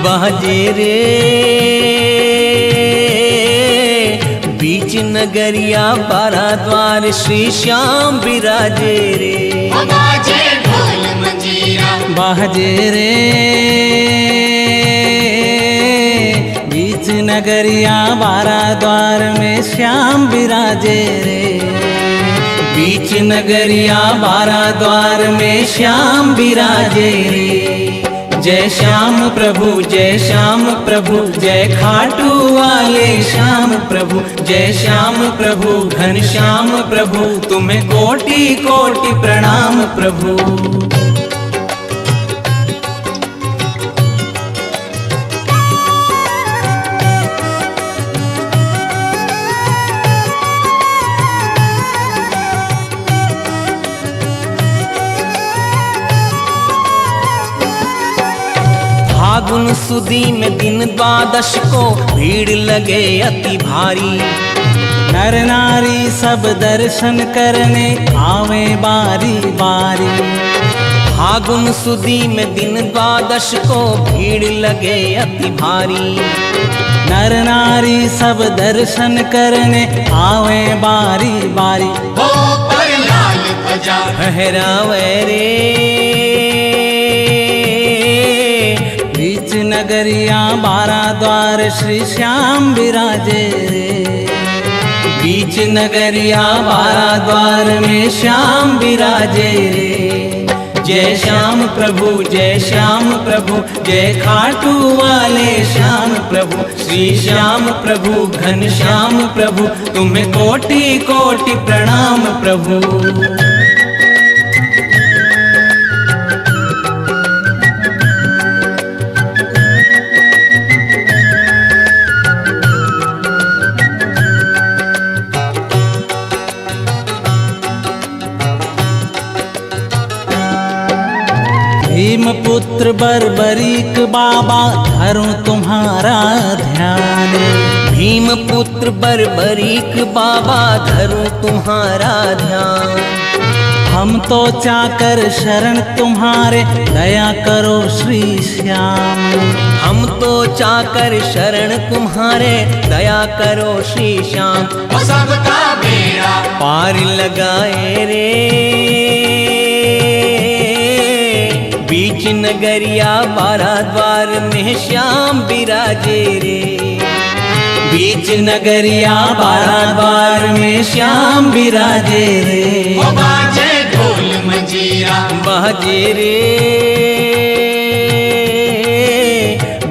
बाजे रे बीच नगरिया बारह द्वार श्री श्याम विराजे रे। बाजे ढोल मंजीरा बाजे रे बीच नगरिया बारह द्वार में श्याम विराजे रे। बीच नगरिया बारह द्वार में श्याम विराजे रे। जय श्याम प्रभु जय श्याम प्रभु जय खाटू वाले श्याम प्रभु। जय श्याम प्रभु घन श्याम प्रभु तुम्हें कोटि कोटि प्रणाम प्रभु। फागुन सुदी में दिन द्वादश को भीड़ लगे अति भारी। नर नारी सब दर्शन करने आवे बारी बारी। फागुन सुदी में दिन द्वादश को भीड़ लगे अति भारी। नर नारी सब दर्शन करने आवे बारी बारी। हो पर लाल ध्वजा फहरावे रे बीच नगरिया बारह द्वार श्री श्याम विराजे रे। बीच नगरिया बारह द्वार में श्याम विराजे रे। जय श्याम प्रभु जय श्याम प्रभु जय खाटू वाले श्याम प्रभु। श्री श्याम प्रभु घन श्याम प्रभु तुम्हें कोटि कोटि प्रणाम प्रभु। भीम पुत्र बर्बरीक बाबा धरूं तुम्हारा ध्यान। भीम पुत्र बर्बरीक बाबा धरूं तुम्हारा ध्यान। हम तो चाकर शरण तुम्हारे दया करो श्री श्याम। हम तो चाकर शरण तुम्हारे दया करो श्री श्याम। वो सबका बेड़ा पार लगाए रे बीच नगरिया बारह द्वार में श्याम विराजे रे। बीच नगरिया बारह द्वार में श्याम विराजे रे। वो बाजे ढोल मंजीरा बाजे रे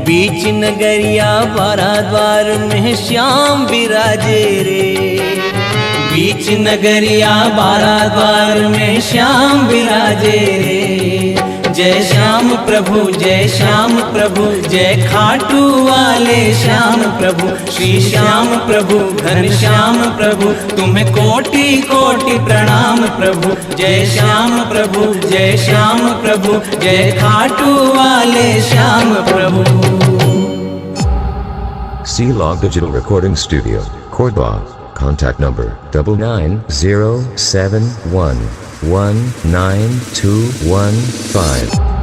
बीच नगरिया बारह द्वार में श्याम विराजे रे। बीच नगरिया बारह द्वार में श्याम विराजे रे। जय श्याम प्रभु जय श्याम प्रभु जय खाटू वाले श्याम प्रभु। श्री श्याम प्रभु घन श्याम प्रभु तुम्हें कोटि कोटि प्रणाम प्रभु। जय श्याम प्रभु जय श्याम प्रभु जय खाटू वाले श्याम प्रभु। C-Log Digital Recording Studio, Cordoba. Contact number 9907119215.